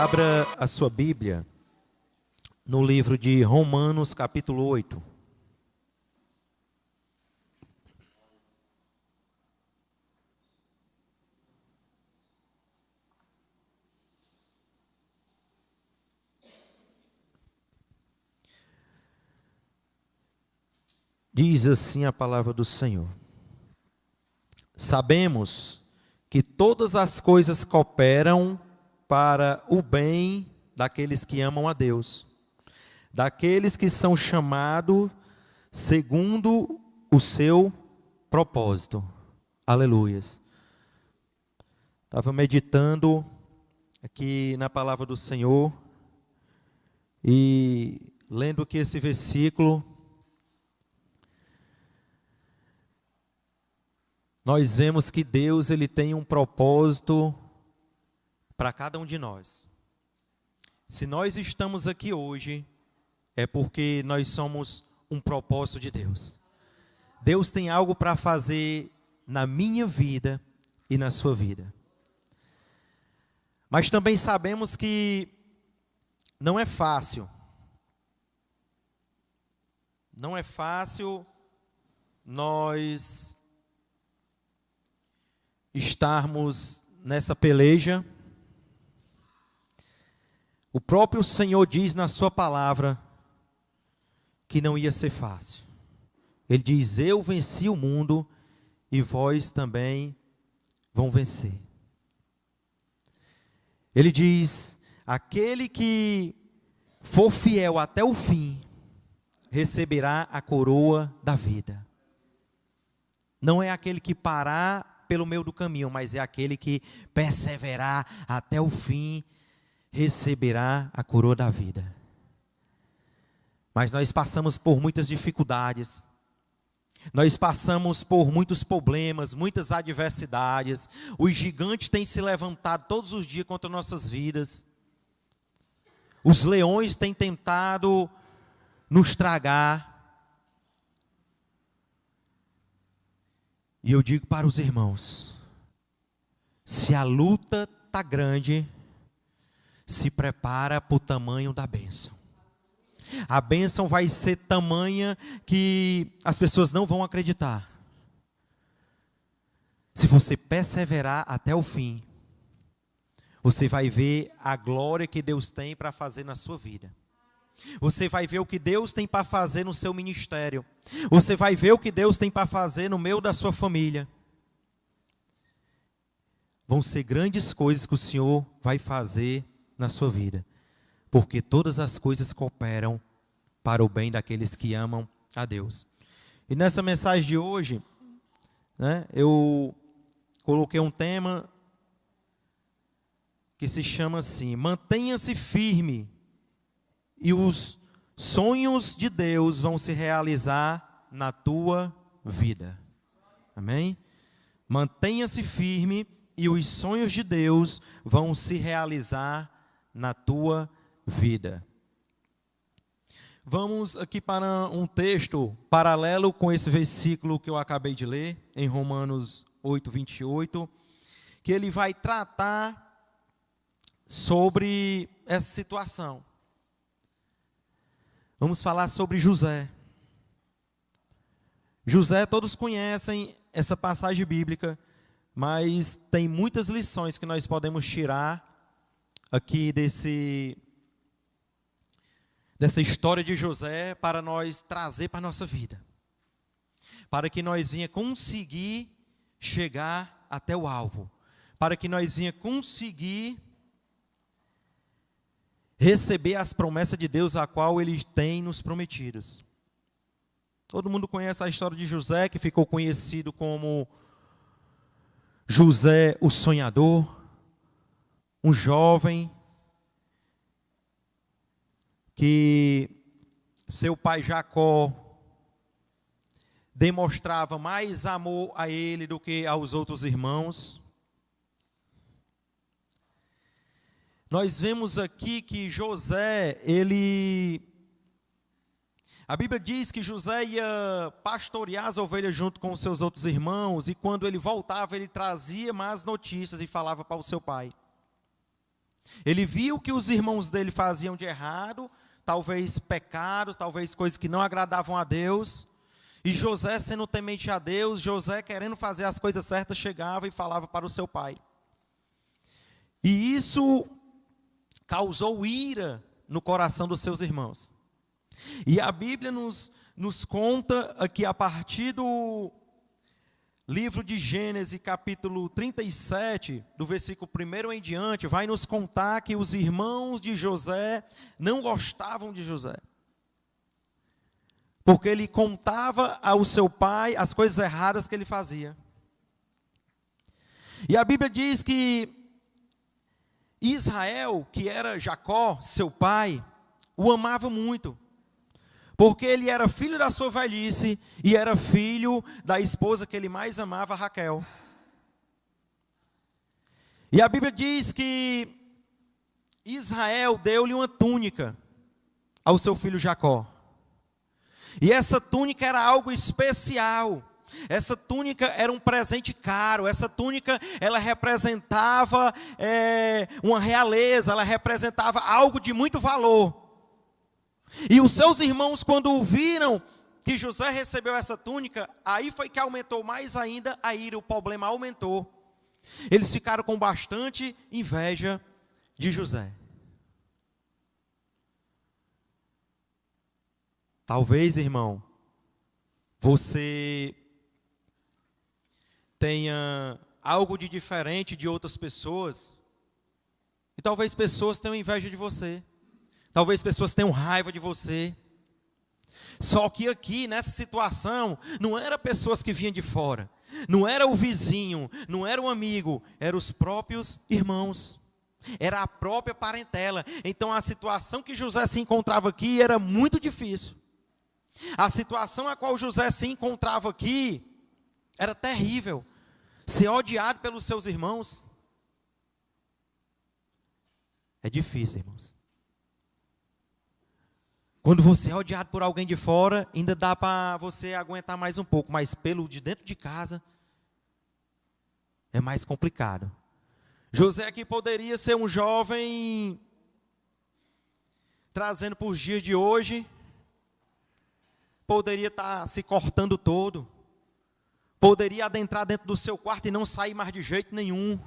Abra a sua Bíblia no livro de Romanos, capítulo 8. Diz assim a palavra do Senhor: sabemos que todas as coisas cooperam para o bem daqueles que amam a Deus, daqueles que são chamados segundo o seu propósito. Aleluias. Estava meditando aqui na palavra do Senhor e lendo que esse versículo, nós vemos que Deus ele tem um propósito para cada um de nós. Se nós estamos aqui hoje, é porque nós somos um propósito de Deus. Deus tem algo para fazer na minha vida e na sua vida. Mas também sabemos que não é fácil. Não é fácil nós estarmos nessa peleja. O próprio Senhor diz na sua palavra que não ia ser fácil. Ele diz: eu venci o mundo e vós também vão vencer. Ele diz: aquele que for fiel até o fim receberá a coroa da vida. Não é aquele que parar pelo meio do caminho, mas é aquele que perseverar até o fim receberá a coroa da vida. Mas nós passamos por muitas dificuldades, nós passamos por muitos problemas, muitas adversidades. Os gigantes têm se levantado todos os dias contra nossas vidas. Os leões têm tentado nos tragar. E eu digo para os irmãos: se a luta está grande, se prepara para o tamanho da bênção. A bênção vai ser tamanha que as pessoas não vão acreditar. Se você perseverar até o fim, você vai ver a glória que Deus tem para fazer na sua vida. Você vai ver o que Deus tem para fazer no seu ministério. Você vai ver o que Deus tem para fazer no meio da sua família. Vão ser grandes coisas que o Senhor vai fazer na sua vida, porque todas as coisas cooperam para o bem daqueles que amam a Deus. E nessa mensagem de hoje, eu coloquei um tema que se chama assim: mantenha-se firme e os sonhos de Deus vão se realizar na tua vida. Amém? Mantenha-se firme e os sonhos de Deus vão se realizar na tua vida. Vamos aqui para um texto paralelo com esse versículo que eu acabei de ler, em Romanos 8, 28, que ele vai tratar sobre essa situação. Vamos falar sobre José. José, todos conhecem essa passagem bíblica, mas tem muitas lições que nós podemos tirar aqui dessa história de José para nós trazer para a nossa vida, para que nós venha conseguir chegar até o alvo, para que nós venha conseguir receber as promessas de Deus a qual Ele tem nos prometidos. Todo mundo conhece a história de José, que ficou conhecido como José o sonhador, um jovem que seu pai Jacó demonstrava mais amor a ele do que aos outros irmãos. Nós vemos aqui que José, a Bíblia diz que José ia pastorear as ovelhas junto com os seus outros irmãos, e quando ele voltava, ele trazia más notícias e falava para o seu pai. Ele viu que os irmãos dele faziam de errado, talvez pecados, talvez coisas que não agradavam a Deus. E José, sendo temente a Deus, José, querendo fazer as coisas certas, chegava e falava para o seu pai. E isso causou ira no coração dos seus irmãos. E a Bíblia nos conta aqui, a partir do livro de Gênesis, capítulo 37, do versículo 1 em diante, vai nos contar que os irmãos de José não gostavam de José. Porque ele contava ao seu pai as coisas erradas que ele fazia. E a Bíblia diz que Israel, que era Jacó, seu pai, o amava muito. Porque ele era filho da sua velhice e era filho da esposa que ele mais amava, Raquel. E a Bíblia diz que Israel deu-lhe uma túnica ao seu filho Jacó. E essa túnica era algo especial. Essa túnica era um presente caro. Essa túnica, ela representava uma realeza, ela representava algo de muito valor. E os seus irmãos, quando viram que José recebeu essa túnica, aí foi que aumentou mais ainda a ira, o problema aumentou. Eles ficaram com bastante inveja de José. Talvez, irmão, você tenha algo de diferente de outras pessoas, e talvez pessoas tenham inveja de você. Talvez pessoas tenham raiva de você. Só que aqui, nessa situação, não eram pessoas que vinham de fora. Não era o vizinho, não era o amigo. Eram os próprios irmãos. Era a própria parentela. Então a situação que José se encontrava aqui era muito difícil. A situação a qual José se encontrava aqui era terrível. Ser odiado pelos seus irmãos é difícil, irmãos. Quando você é odiado por alguém de fora, ainda dá para você aguentar mais um pouco, mas pelo de dentro de casa é mais complicado. José aqui poderia ser um jovem trazendo para os dias de hoje, poderia estar se cortando todo, poderia adentrar dentro do seu quarto e não sair mais de jeito nenhum,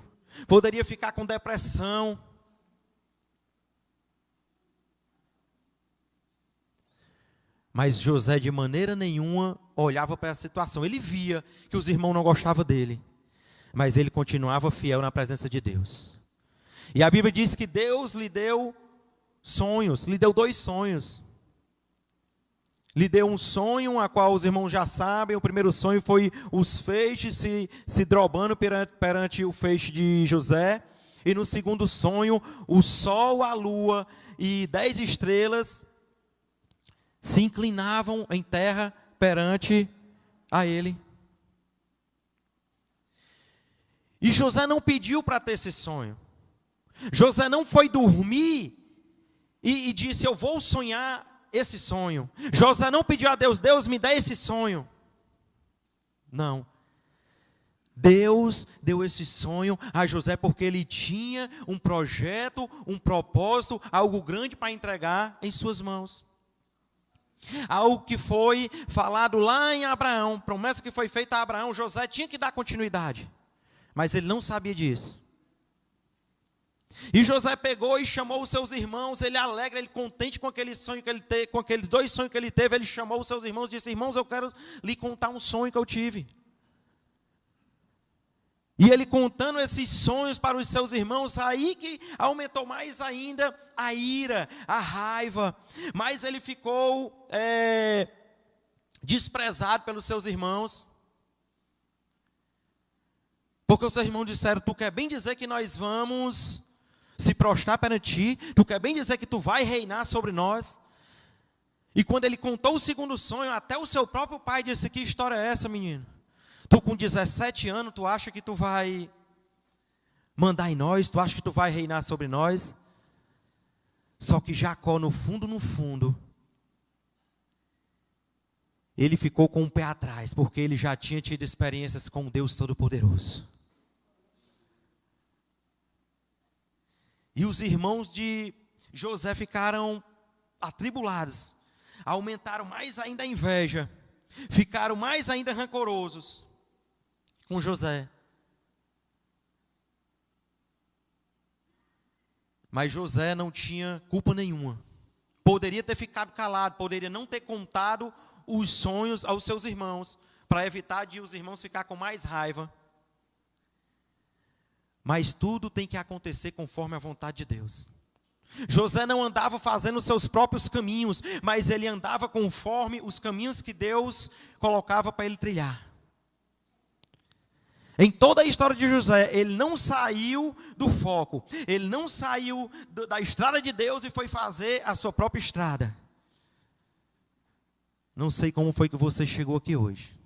poderia ficar com depressão. Mas José de maneira nenhuma olhava para a situação. Ele via que os irmãos não gostavam dele, mas ele continuava fiel na presença de Deus. E a Bíblia diz que Deus lhe deu sonhos, lhe deu 2 sonhos. Lhe deu um sonho, a qual os irmãos já sabem. O primeiro sonho foi os feixes se dobrando perante o feixe de José. E no segundo sonho, o sol, a lua e 10 estrelas se inclinavam em terra perante a ele. E José não pediu para ter esse sonho. José não foi dormir e disse, eu vou sonhar esse sonho. José não pediu a Deus, Deus me dá esse sonho. Não. Deus deu esse sonho a José porque ele tinha um projeto, um propósito, algo grande para entregar em suas mãos. Algo que foi falado lá em Abraão, promessa que foi feita a Abraão, José tinha que dar continuidade, mas ele não sabia disso. E José pegou e chamou os seus irmãos, ele alegre, ele contente com aquele sonho que ele teve, com aqueles 2 sonhos que ele teve, ele chamou os seus irmãos e disse, irmãos, eu quero lhe contar um sonho que eu tive. E ele contando esses sonhos para os seus irmãos, aí que aumentou mais ainda a ira, a raiva. Mas ele ficou desprezado pelos seus irmãos. Porque os seus irmãos disseram, tu quer bem dizer que nós vamos se prostrar perante ti? Tu quer bem dizer que tu vai reinar sobre nós? E quando ele contou o segundo sonho, até o seu próprio pai disse, que história é essa, menino? Tu com 17 anos, tu acha que tu vai mandar em nós? Tu acha que tu vai reinar sobre nós? Só que Jacó, no fundo, ele ficou com o pé atrás, porque ele já tinha tido experiências com Deus Todo-Poderoso. E os irmãos de José ficaram atribulados, aumentaram mais ainda a inveja, ficaram mais ainda rancorosos com José. Mas José não tinha culpa nenhuma. Poderia ter ficado calado, poderia não ter contado os sonhos aos seus irmãos, para evitar de os irmãos ficar com mais raiva. Mas tudo tem que acontecer conforme a vontade de Deus. José não andava fazendo seus próprios caminhos, mas ele andava conforme os caminhos que Deus colocava para ele trilhar. Em toda a história de José, ele não saiu do foco, ele não saiu da estrada de Deus e foi fazer a sua própria estrada. Não sei como foi que você chegou aqui hoje.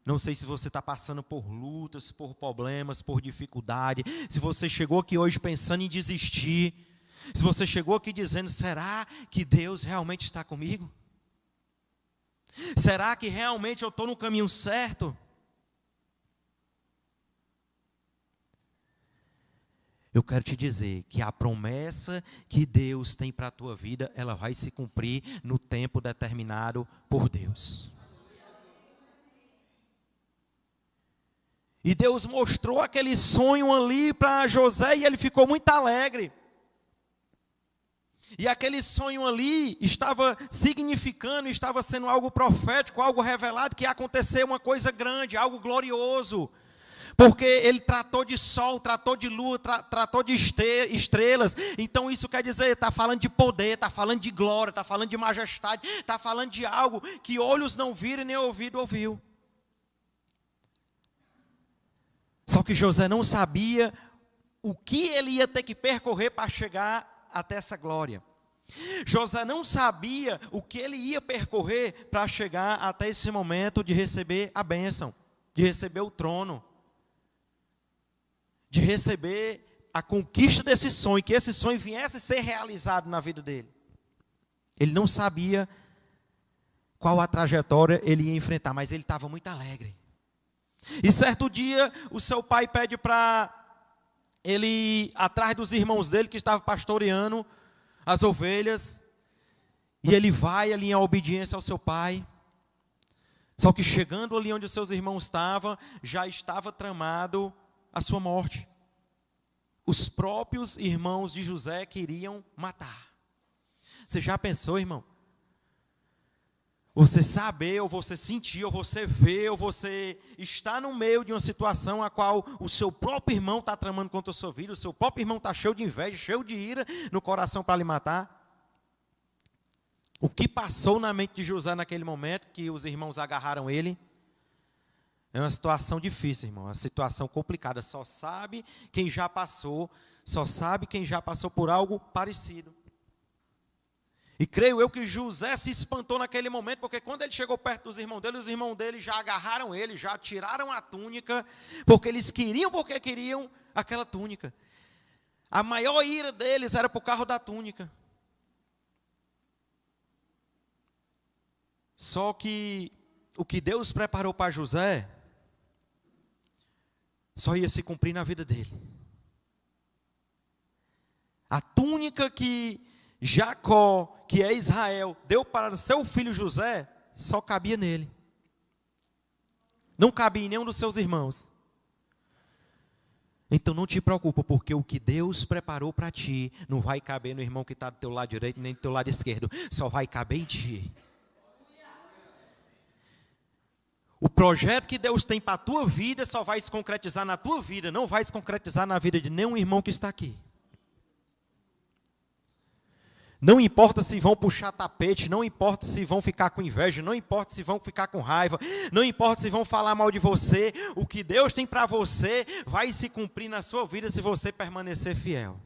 Não sei se você está passando por lutas, por problemas, por dificuldade. Se você chegou aqui hoje pensando em desistir. Se você chegou aqui dizendo, será que Deus realmente está comigo? Será que realmente eu estou no caminho certo? Eu quero te dizer que a promessa que Deus tem para a tua vida, ela vai se cumprir no tempo determinado por Deus. E Deus mostrou aquele sonho ali para José e ele ficou muito alegre. E aquele sonho ali estava significando, estava sendo algo profético, algo revelado, que ia acontecer uma coisa grande, algo glorioso. Porque ele tratou de sol, tratou de lua, tratou de estrelas. Então isso quer dizer, está falando de poder, está falando de glória, está falando de majestade, está falando de algo que olhos não viram e nem ouvido ouviu. Só que José não sabia o que ele ia ter que percorrer para chegar até essa glória. José não sabia o que ele ia percorrer para chegar até esse momento de receber a bênção, de receber o trono, de receber a conquista desse sonho, que esse sonho viesse a ser realizado na vida dele. Ele não sabia qual a trajetória ele ia enfrentar, mas ele estava muito alegre. E certo dia, o seu pai pede para ele ir atrás dos irmãos dele, que estavam pastoreando as ovelhas. E ele vai ali em obediência ao seu pai. Só que chegando ali onde os seus irmãos estavam, já estava tramado a sua morte. Os próprios irmãos de José queriam matar. Você já pensou, irmão? Você saber, ou você sentir, ou você ver, ou você está no meio de uma situação a qual o seu próprio irmão está tramando contra a sua vida, o seu próprio irmão está cheio de inveja, cheio de ira no coração para lhe matar. O que passou na mente de José naquele momento que os irmãos agarraram ele? É uma situação difícil, irmão, uma situação complicada. Só sabe quem já passou por algo parecido. E creio eu que José se espantou naquele momento, porque quando ele chegou perto dos irmãos dele, os irmãos dele já agarraram ele, já tiraram a túnica, porque queriam aquela túnica. A maior ira deles era por causa da túnica. Só que o que Deus preparou para José, só ia se cumprir na vida dele. A túnica que Jacó, que é Israel, deu para seu filho José, só cabia nele. Não cabia em nenhum dos seus irmãos. Então não te preocupa, porque o que Deus preparou para ti, não vai caber no irmão que está do teu lado direito, nem do teu lado esquerdo, só vai caber em ti. O projeto que Deus tem para a tua vida, só vai se concretizar na tua vida, não vai se concretizar na vida de nenhum irmão que está aqui. Não importa se vão puxar tapete, não importa se vão ficar com inveja, não importa se vão ficar com raiva, não importa se vão falar mal de você, o que Deus tem para você vai se cumprir na sua vida se você permanecer fiel.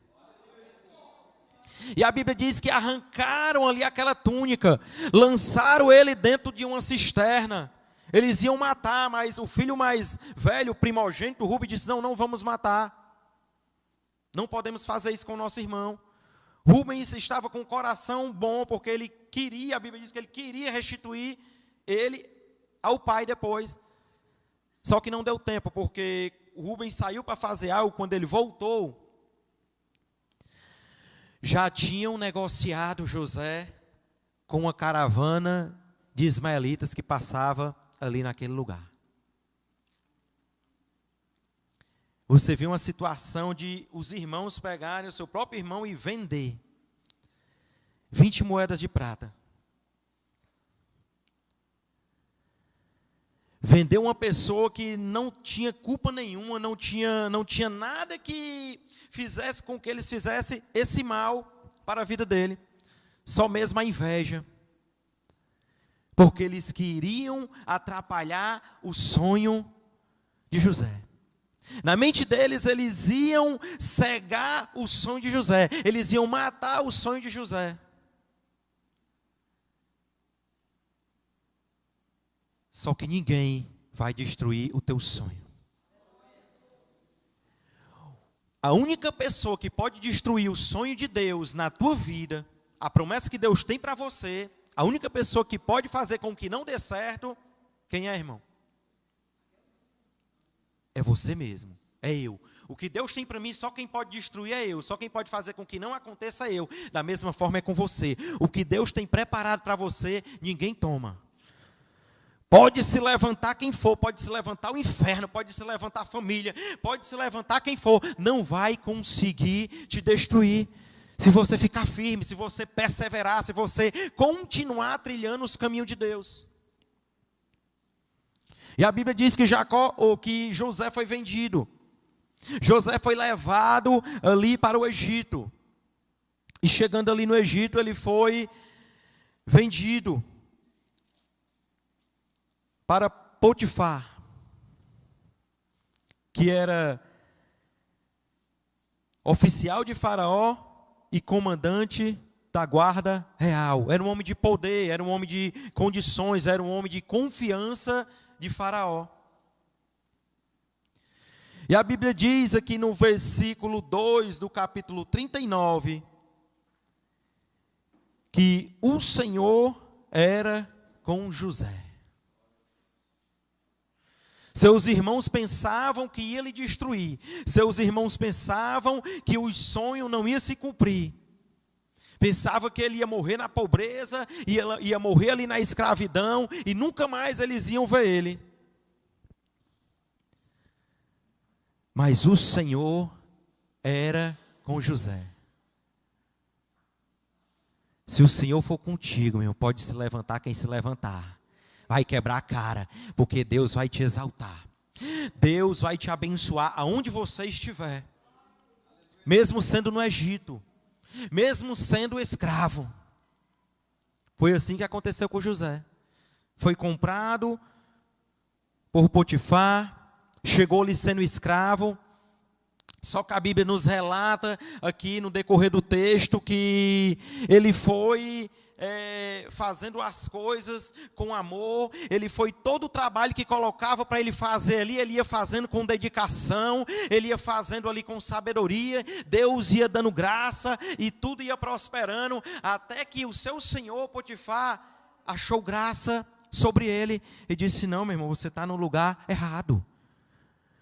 E a Bíblia diz que arrancaram ali aquela túnica, lançaram ele dentro de uma cisterna. Eles iam matar, mas o filho mais velho, o primogênito, Rubem, disse, não vamos matar. Não podemos fazer isso com o nosso irmão. Rubens estava com o coração bom, porque ele queria, a Bíblia diz que ele queria restituir ele ao pai depois. Só que não deu tempo, porque Rubens saiu para fazer algo, quando ele voltou, já tinham negociado José com uma caravana de ismaelitas que passava ali naquele lugar. Você viu uma situação de os irmãos pegarem o seu próprio irmão e vender 20 moedas de prata. Vender uma pessoa que não tinha culpa nenhuma, não tinha nada que fizesse com que eles fizessem esse mal para a vida dele. Só mesmo a inveja. Porque eles queriam atrapalhar o sonho de José. Na mente deles, eles iam cegar o sonho de José. Eles iam matar o sonho de José. Só que ninguém vai destruir o teu sonho. A única pessoa que pode destruir o sonho de Deus na tua vida, a promessa que Deus tem para você, a única pessoa que pode fazer com que não dê certo, quem é, irmão? É você mesmo, é eu. O que Deus tem para mim, só quem pode destruir é eu. Só quem pode fazer com que não aconteça é eu. Da mesma forma é com você. O que Deus tem preparado para você, ninguém toma. Pode se levantar quem for, pode se levantar o inferno, pode se levantar a família, pode se levantar quem for. Não vai conseguir te destruir. Se você ficar firme, se você perseverar, se você continuar trilhando os caminhos de Deus. E a Bíblia diz que que José foi vendido. José foi levado ali para o Egito. E chegando ali no Egito, ele foi vendido para Potifar, que era oficial de Faraó e comandante da guarda real. Era um homem de poder, era um homem de condições, era um homem de confiança de Faraó. E a Bíblia diz aqui no versículo 2 do capítulo 39, que o Senhor era com José. Seus irmãos pensavam que ia lhe destruir. Seus irmãos pensavam que o sonho não ia se cumprir. Pensavam que ele ia morrer na pobreza, ia morrer ali na escravidão, e nunca mais eles iam ver ele. Mas o Senhor era com José. Se o Senhor for contigo, meu, pode se levantar quem se levantar. Vai quebrar a cara, porque Deus vai te exaltar. Deus vai te abençoar aonde você estiver. Mesmo sendo no Egito, mesmo sendo escravo. Foi assim que aconteceu com José. Foi comprado por Potifar, chegou ali sendo escravo. Só que a Bíblia nos relata aqui no decorrer do texto que ele foi fazendo as coisas com amor. Ele foi todo o trabalho que colocava para ele fazer ali, ele ia fazendo com dedicação, ele ia fazendo ali com sabedoria. Deus ia dando graça e tudo ia prosperando, até que o seu senhor Potifar achou graça sobre ele e disse: não, meu irmão, você está no lugar errado.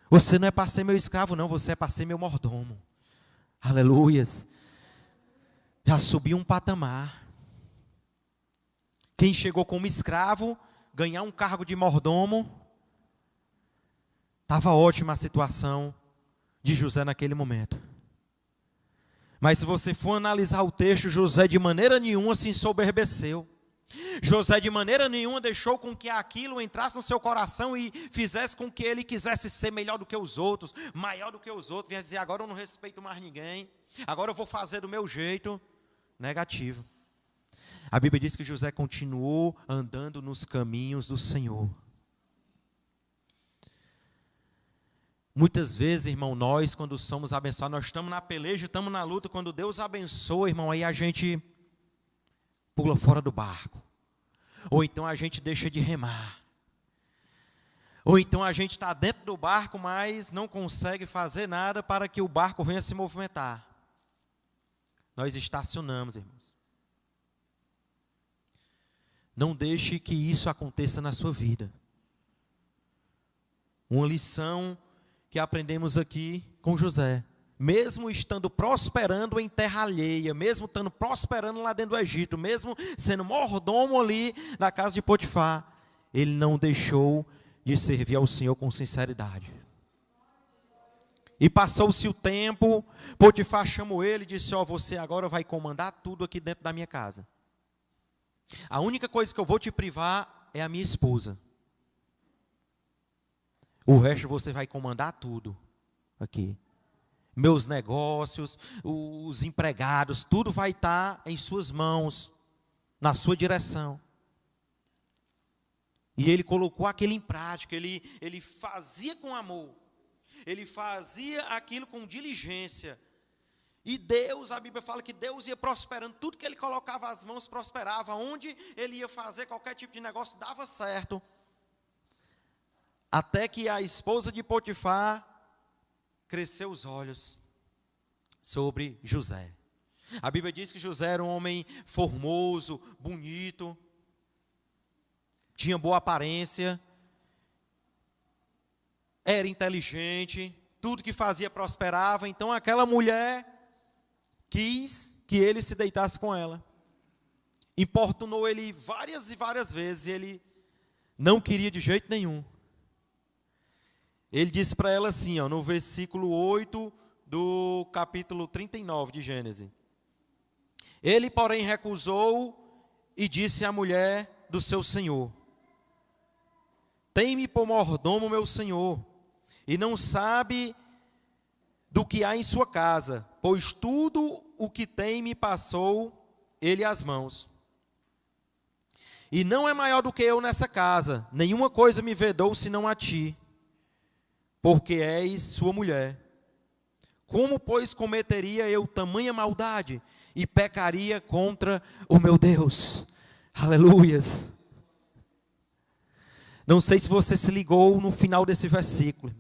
Você não é para ser meu escravo, não, você é para ser meu mordomo. Aleluias. Já subiu um patamar. Quem chegou como escravo, ganhar um cargo de mordomo, estava ótima a situação de José naquele momento. Mas se você for analisar o texto, José de maneira nenhuma se ensoberbeceu. José de maneira nenhuma deixou com que aquilo entrasse no seu coração e fizesse com que ele quisesse ser melhor do que os outros, maior do que os outros, vinha dizer: agora eu não respeito mais ninguém, agora eu vou fazer do meu jeito. Negativo. A Bíblia diz que José continuou andando nos caminhos do Senhor. Muitas vezes, irmão, nós quando somos abençoados, nós estamos na peleja, estamos na luta, quando Deus abençoa, irmão, aí a gente pula fora do barco. Ou então a gente deixa de remar. Ou então a gente está dentro do barco, mas não consegue fazer nada para que o barco venha se movimentar. Nós estacionamos, irmãos. Não deixe que isso aconteça na sua vida. Uma lição que aprendemos aqui com José. mesmo estando prosperando em terra alheia, mesmo estando prosperando lá dentro do Egito, mesmo sendo mordomo ali na casa de Potifar, ele não deixou de servir ao Senhor com sinceridade. E passou-se o tempo, Potifar chamou ele e disse: ó, você agora vai comandar tudo aqui dentro da minha casa. A única coisa que eu vou te privar é a minha esposa. O resto você vai comandar tudo aqui. Meus negócios, os empregados, tudo vai estar em suas mãos, na sua direção. E ele colocou aquilo em prática, ele fazia com amor, ele fazia aquilo com diligência. E Deus, a Bíblia fala que Deus ia prosperando, tudo que ele colocava as mãos prosperava, onde ele ia fazer qualquer tipo de negócio dava certo. Até que a esposa de Potifar cresceu os olhos sobre José. A Bíblia diz que José era um homem formoso, bonito, tinha boa aparência, era inteligente, tudo que fazia prosperava. Então aquela mulher quis que ele se deitasse com ela. Importunou ele várias e várias vezes, e ele não queria de jeito nenhum. Ele disse para ela assim, ó, no versículo 8 do capítulo 39 de Gênesis. Ele, porém, recusou e disse à mulher do seu senhor: tem-me por mordomo meu senhor, e não sabe do que há em sua casa, pois tudo o que tem me passou ele às mãos. E não é maior do que eu nessa casa, nenhuma coisa me vedou senão a ti, porque és sua mulher. Como, pois, cometeria eu tamanha maldade e pecaria contra o meu Deus? Aleluias. Não sei se você se ligou no final desse versículo.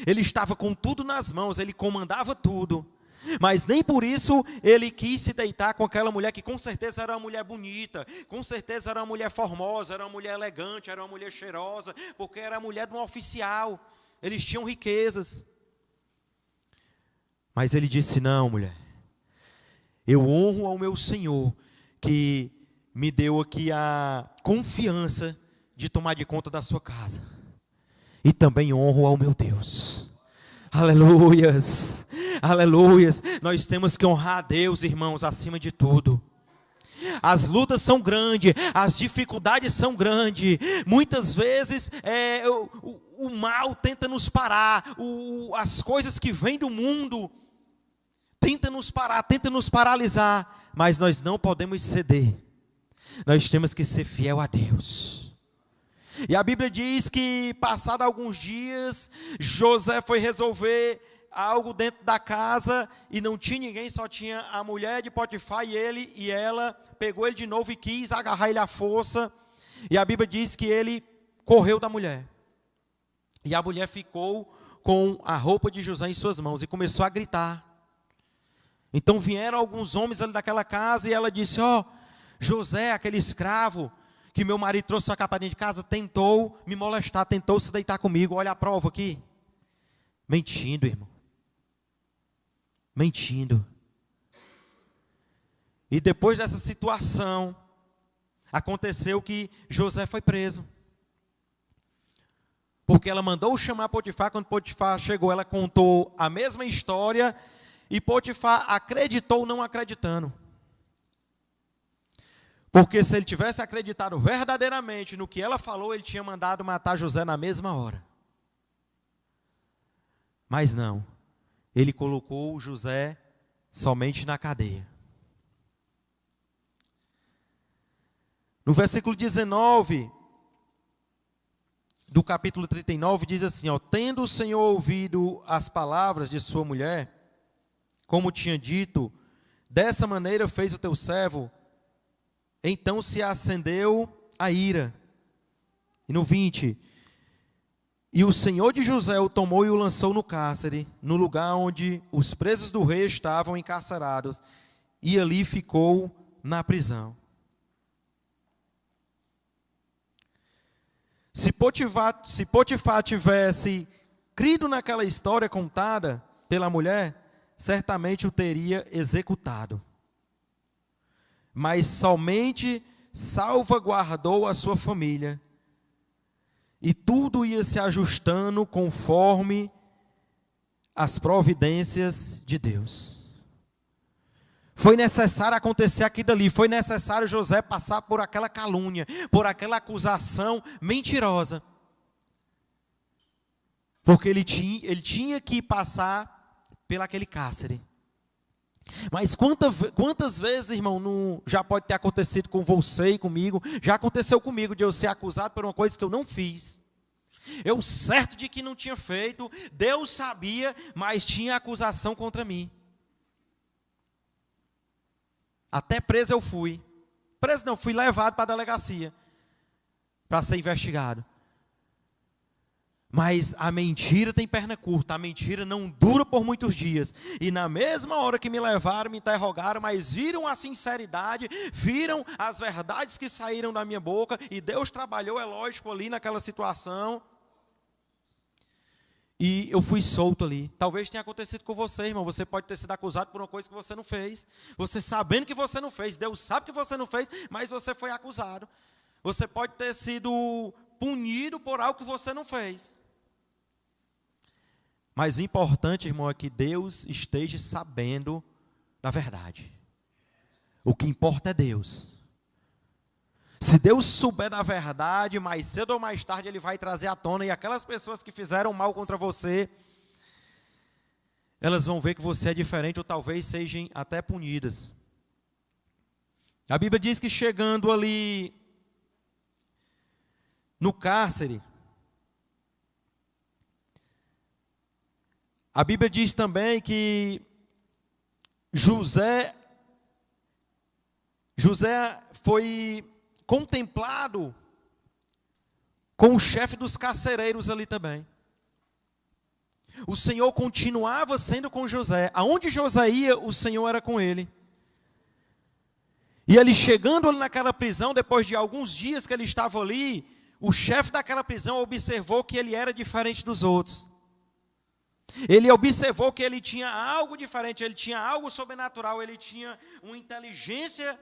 Ele estava com tudo nas mãos, ele comandava tudo, mas nem por isso ele quis se deitar com aquela mulher que com certeza era uma mulher bonita, com certeza era uma mulher formosa, era uma mulher elegante, era uma mulher cheirosa, porque era a mulher de um oficial, eles tinham riquezas. Mas ele disse: não, mulher, eu honro ao meu Senhor, que me deu aqui a confiança de tomar de conta da sua casa. E também honro ao meu Deus. Aleluias, aleluias. Nós temos que honrar a Deus, irmãos, acima de tudo. As lutas são grandes, as dificuldades são grandes. Muitas vezes o mal tenta nos parar, as coisas que vêm do mundo tenta nos parar, tenta nos paralisar. Mas nós não podemos ceder. Nós temos que ser fiel a Deus. E a Bíblia diz que, passado alguns dias, José foi resolver algo dentro da casa e não tinha ninguém, só tinha a mulher de Potifar e ele, e ela pegou ele de novo e quis agarrar ele à força. E a Bíblia diz que ele correu da mulher. E a mulher ficou com a roupa de José em suas mãos e começou a gritar. Então vieram alguns homens ali daquela casa e ela disse: ó, José, aquele escravo que meu marido trouxe para cá para dentro de casa, tentou me molestar, tentou se deitar comigo. Olha a prova aqui. Mentindo, irmão. Mentindo. E depois dessa situação, aconteceu que José foi preso. Porque ela mandou chamar Potifar. Quando Potifar chegou, ela contou a mesma história. E Potifar acreditou não acreditando. Porque se ele tivesse acreditado verdadeiramente no que ela falou, ele tinha mandado matar José na mesma hora. Mas não. Ele colocou José somente na cadeia. No versículo 19 do capítulo 39 diz assim, ó: tendo o Senhor ouvido as palavras de sua mulher, como tinha dito, dessa maneira fez o teu servo. Então se acendeu a ira. E no 20, e o Senhor de José o tomou e o lançou no cárcere, no lugar onde os presos do rei estavam encarcerados, e ali ficou na prisão. Se Potifar tivesse crido naquela história contada pela mulher, certamente o teria executado. Mas somente salvaguardou a sua família. E tudo ia se ajustando conforme as providências de Deus. Foi necessário acontecer aquilo ali, foi necessário José passar por aquela calúnia, por aquela acusação mentirosa. Porque ele tinha que passar pelaquele cárcere. Mas quantas vezes, irmão, já pode ter acontecido com você e comigo, já aconteceu comigo de eu ser acusado por uma coisa que eu não fiz. Eu certo de que não tinha feito, Deus sabia, mas tinha acusação contra mim. Até preso eu fui. Preso não, fui levado para a delegacia para ser investigado. Mas a mentira tem perna curta, a mentira não dura por muitos dias. E na mesma hora que me levaram, me interrogaram, mas viram a sinceridade, viram as verdades que saíram da minha boca, e Deus trabalhou, é lógico, ali naquela situação. E eu fui solto ali. Talvez tenha acontecido com você, irmão. Você pode ter sido acusado por uma coisa que você não fez. Você sabendo que você não fez, Deus sabe que você não fez, mas você foi acusado. Você pode ter sido punido por algo que você não fez. Mas o importante, irmão, é que Deus esteja sabendo da verdade. O que importa é Deus. Se Deus souber da verdade, mais cedo ou mais tarde Ele vai trazer à tona. E aquelas pessoas que fizeram mal contra você, elas vão ver que você é diferente, ou talvez sejam até punidas. A Bíblia diz que chegando ali no cárcere, a Bíblia diz também que José foi contemplado com o chefe dos carcereiros ali também. O Senhor continuava sendo com José. Aonde José ia, o Senhor era com ele. E ele chegando ali naquela prisão, depois de alguns dias que ele estava ali, o chefe daquela prisão observou que ele era diferente dos outros. Ele observou que ele tinha algo diferente, ele tinha algo sobrenatural, ele tinha uma inteligência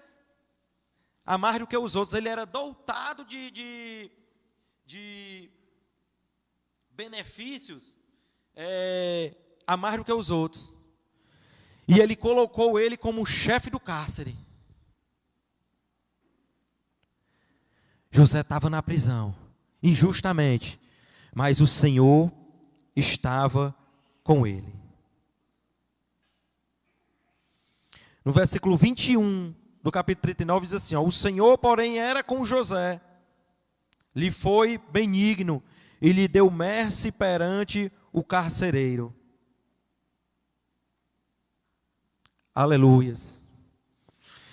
a mais do que os outros. Ele era dotado de benefícios a mais do que os outros. E ele colocou ele como chefe do cárcere. José estava na prisão, injustamente, mas o Senhor estava com ele. No versículo 21 do capítulo 39 diz assim, ó, o Senhor, porém, era com José, lhe foi benigno e lhe deu mercê perante o carcereiro. Aleluias.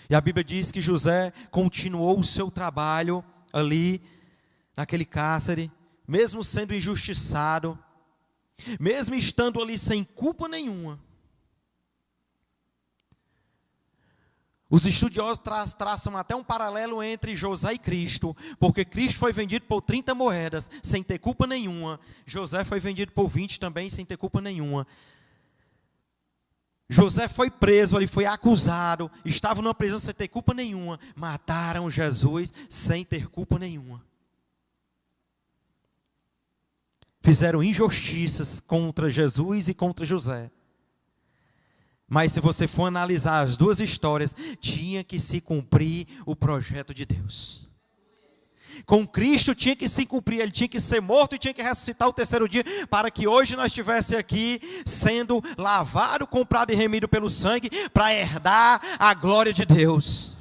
E a Bíblia diz que José continuou o seu trabalho ali, naquele cárcere, mesmo sendo injustiçado, mesmo estando ali sem culpa nenhuma. Os estudiosos traçam até um paralelo entre José e Cristo, porque Cristo foi vendido por 30 moedas, sem ter culpa nenhuma. José foi vendido por 20 também, sem ter culpa nenhuma. José foi preso, ele foi acusado, estava numa prisão sem ter culpa nenhuma. Mataram Jesus sem ter culpa nenhuma. Fizeram injustiças contra Jesus e contra José. Mas se você for analisar as duas histórias, tinha que se cumprir o projeto de Deus. Com Cristo tinha que se cumprir, Ele tinha que ser morto e tinha que ressuscitar o terceiro dia, para que hoje nós estivéssemos aqui, sendo lavado, comprado e remido pelo sangue, para herdar a glória de Deus.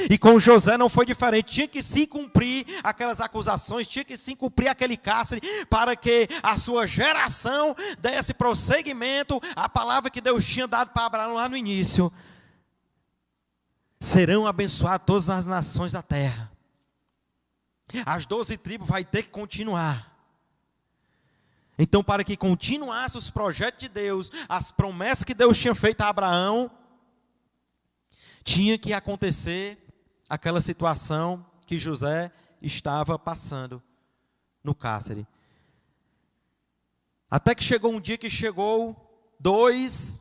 E com José não foi diferente, tinha que se cumprir aquelas acusações, tinha que se cumprir aquele cárcere, para que a sua geração desse prosseguimento à palavra que Deus tinha dado para Abraão lá no início. Serão abençoadas todas as nações da terra. As 12 tribos vai ter que continuar. Então, para que continuasse os projetos de Deus, as promessas que Deus tinha feito a Abraão, tinha que acontecer aquela situação que José estava passando no cárcere. Até que chegou um dia que chegou dois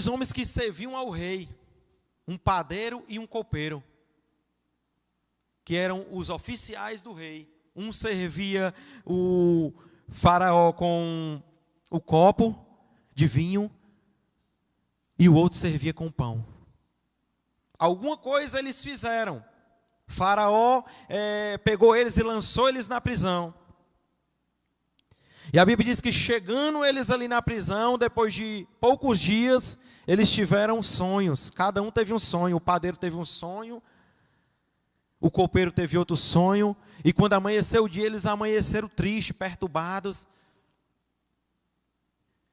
homens que serviam ao rei, um padeiro e um copeiro, que eram os oficiais do rei. Um servia o faraó com o copo de vinho e o outro servia com pão. Alguma coisa eles fizeram. Faraó pegou eles e lançou eles na prisão. E a Bíblia diz que chegando eles ali na prisão, depois de poucos dias, eles tiveram sonhos. Cada um teve um sonho. O padeiro teve um sonho, o copeiro teve outro sonho. E quando amanheceu o dia, eles amanheceram tristes, perturbados.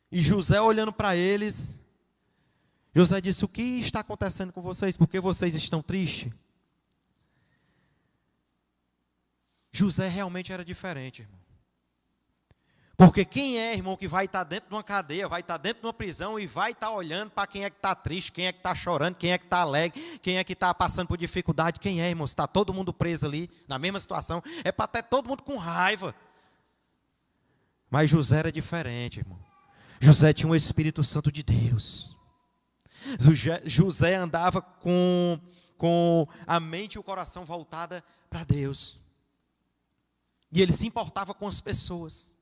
E José olhando para eles, José disse: o que está acontecendo com vocês? Por que vocês estão tristes? José realmente era diferente, irmão. Porque quem é, irmão, que vai estar dentro de uma cadeia, vai estar dentro de uma prisão e vai estar olhando para quem é que está triste, quem é que está chorando, quem é que está alegre, quem é que está passando por dificuldade? Quem é, irmão? Se está todo mundo preso ali, na mesma situação, é para ter todo mundo com raiva. Mas José era diferente, irmão. José tinha um Espírito Santo de Deus. José andava com a mente e o coração voltada para Deus. E ele se importava com as pessoas.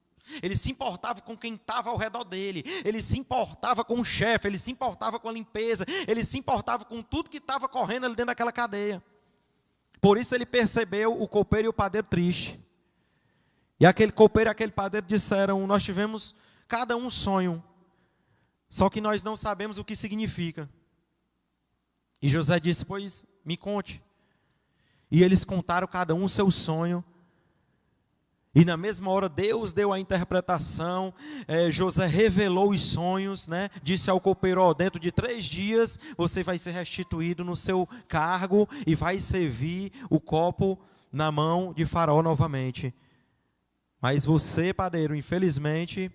Ele se importava com quem estava ao redor dele. Ele se importava com o chefe. Ele se importava com a limpeza. Ele se importava com tudo que estava correndo ali dentro daquela cadeia. Por isso ele percebeu o copeiro e o padeiro triste. E aquele copeiro e aquele padeiro disseram: nós tivemos cada um sonho, só que nós não sabemos o que significa. E José disse: pois me conte. E eles contaram cada um o seu sonho. E na mesma hora Deus deu a interpretação. José revelou os sonhos, né? Disse ao copeiro: dentro de 3 dias você vai ser restituído no seu cargo e vai servir o copo na mão de Faraó novamente. Mas você, padeiro, infelizmente,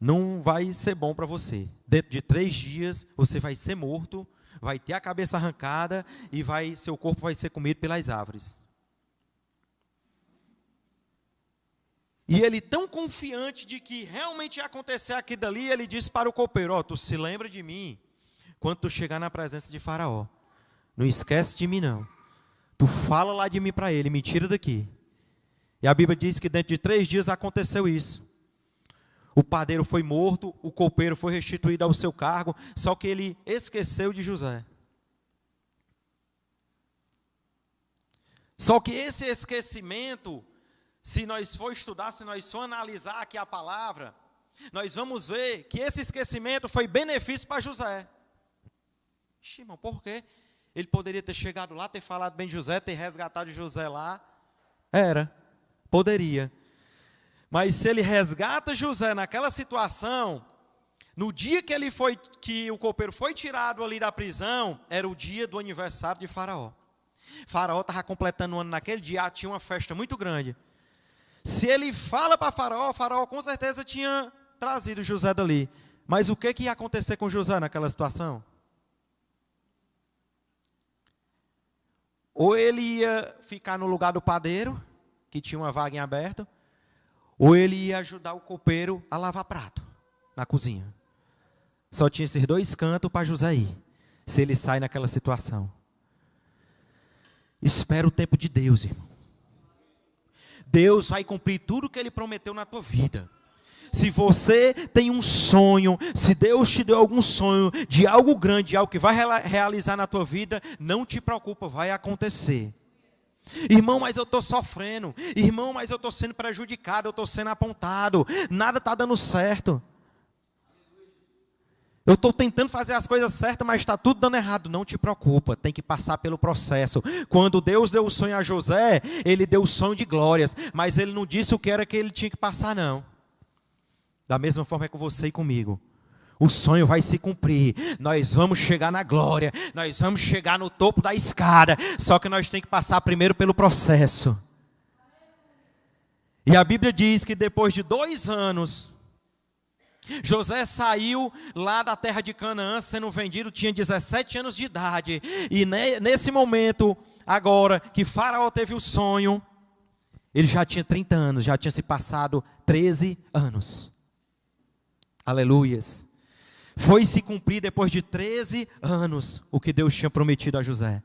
não vai ser bom para você. Dentro de 3 dias você vai ser morto, vai ter a cabeça arrancada e seu corpo vai ser comido pelas aves. E ele, tão confiante de que realmente ia acontecer aquilo dali, ele disse para o copeiro: tu se lembra de mim quando tu chegar na presença de Faraó. Não esquece de mim não. Tu fala lá de mim para ele, me tira daqui. E a Bíblia diz que dentro de 3 dias aconteceu isso. O padeiro foi morto, o copeiro foi restituído ao seu cargo, só que ele esqueceu de José. Só que esse esquecimento, se nós for estudar, se nós for analisar aqui a palavra, nós vamos ver que esse esquecimento foi benefício para José. Ixi, irmão, por quê? Ele poderia ter chegado lá, ter falado bem de José, ter resgatado José lá. Poderia. Mas se ele resgata José naquela situação, no dia que o copeiro foi tirado ali da prisão, era o dia do aniversário de Faraó. Faraó estava completando um ano naquele dia, tinha uma festa muito grande. Se ele fala para Faraó, Faraó com certeza tinha trazido José dali. Mas o que ia acontecer com José naquela situação? Ou ele ia ficar no lugar do padeiro, que tinha uma vaga em aberto, ou ele ia ajudar o copeiro a lavar prato na cozinha. Só tinha esses 2 cantos para José ir, se ele sai naquela situação. Espera o tempo de Deus, irmão. Deus vai cumprir tudo o que Ele prometeu na tua vida. Se você tem um sonho, se Deus te deu algum sonho de algo grande, de algo que vai realizar na tua vida, não te preocupa, vai acontecer. Irmão, mas eu estou sofrendo. Irmão, mas eu estou sendo prejudicado, eu estou sendo apontado. Nada está dando certo. Eu estou tentando fazer as coisas certas, mas está tudo dando errado. Não te preocupa, tem que passar pelo processo. Quando Deus deu o sonho a José, Ele deu o sonho de glórias. Mas Ele não disse o que era que ele tinha que passar, não. Da mesma forma é com você e comigo. O sonho vai se cumprir, nós vamos chegar na glória, nós vamos chegar no topo da escada, só que nós temos que passar primeiro pelo processo. E a Bíblia diz que depois de 2 anos, José saiu lá da terra de Canaã, sendo vendido, tinha 17 anos de idade. E nesse momento, agora que Faraó teve o sonho, Ele já tinha 30 anos, já tinha se passado 13 anos. Aleluias. Foi se cumprir depois de 13 anos o que Deus tinha prometido a José.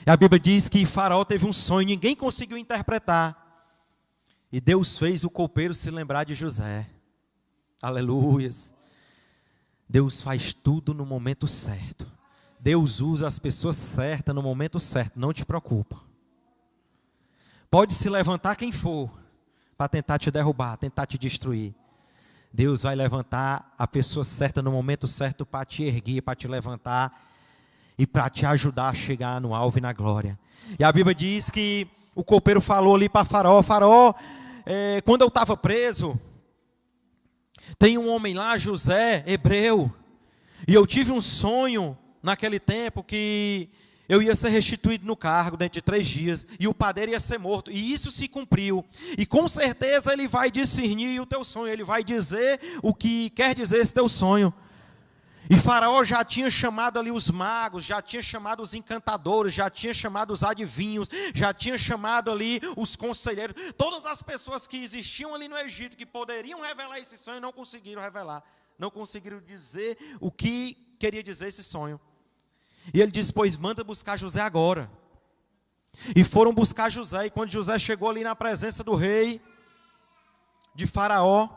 E a Bíblia diz que Faraó teve um sonho, ninguém conseguiu interpretar. E Deus fez o copeiro se lembrar de José. Aleluias. Deus faz tudo no momento certo. Deus usa as pessoas certas no momento certo, não te preocupa. Pode se levantar quem for para tentar te derrubar, tentar te destruir. Deus vai levantar a pessoa certa no momento certo para te erguer, para te levantar e para te ajudar a chegar no alvo e na glória. E a Bíblia diz que o copeiro falou ali para Faraó: Faraó, quando eu estava preso, tem um homem lá, José, hebreu, e eu tive um sonho naquele tempo que eu ia ser restituído no cargo dentro de 3 dias, e o padeiro ia ser morto, e isso se cumpriu, e com certeza ele vai discernir o teu sonho, ele vai dizer o que quer dizer esse teu sonho. E Faraó já tinha chamado ali os magos, já tinha chamado os encantadores, já tinha chamado os adivinhos, já tinha chamado ali os conselheiros, todas as pessoas que existiam ali no Egito, que poderiam revelar esse sonho, não conseguiram revelar, não conseguiram dizer o que queria dizer esse sonho. E ele disse: pois manda buscar José agora. E foram buscar José, e quando José chegou ali na presença do rei de Faraó,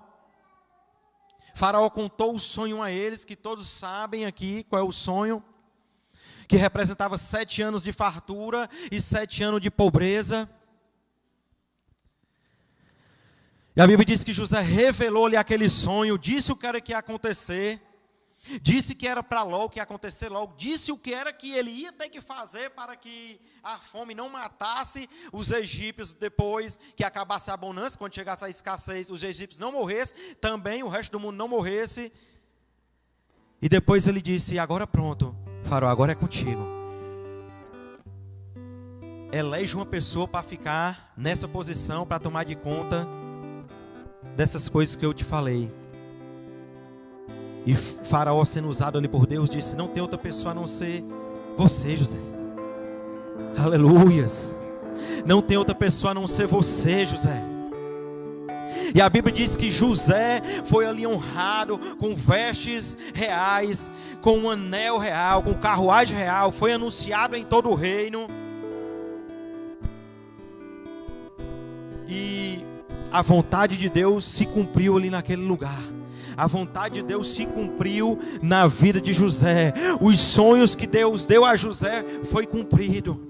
Faraó contou o sonho a eles, que todos sabem aqui qual é o sonho, que representava 7 anos de fartura e 7 anos de pobreza. E a Bíblia diz que José revelou-lhe aquele sonho, disse o que era que ia acontecer, disse que era para logo, que ia acontecer logo, disse o que era que ele ia ter que fazer para que a fome não matasse os egípcios depois que acabasse a bonança, quando chegasse a escassez, os egípcios não morressem, também o resto do mundo não morresse. E depois ele disse: agora pronto, Faraó, agora é contigo. Elege uma pessoa para ficar nessa posição, para tomar de conta dessas coisas que eu te falei. E Faraó, sendo usado ali por Deus, disse: não tem outra pessoa a não ser você, José. Aleluias. Não tem outra pessoa a não ser você, José. E a Bíblia diz que José foi ali honrado com vestes reais, com um anel real, com carruagem real. Foi anunciado em todo o reino. E a vontade de Deus se cumpriu ali naquele lugar. A vontade de Deus se cumpriu na vida de José. Os sonhos que Deus deu a José foi cumprido.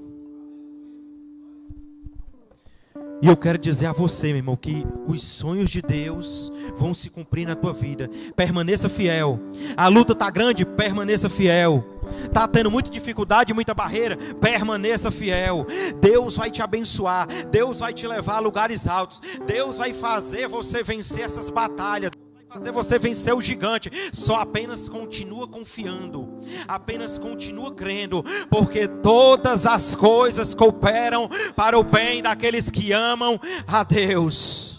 E eu quero dizer a você, meu irmão, que os sonhos de Deus vão se cumprir na tua vida. Permaneça fiel. A luta está grande, permaneça fiel. Está tendo muita dificuldade, muita barreira, permaneça fiel. Deus vai te abençoar. Deus vai te levar a lugares altos. Deus vai fazer você vencer essas batalhas. Fazer você vencer o gigante. Só apenas continua confiando, apenas continua crendo, porque todas as coisas cooperam para o bem daqueles que amam a Deus.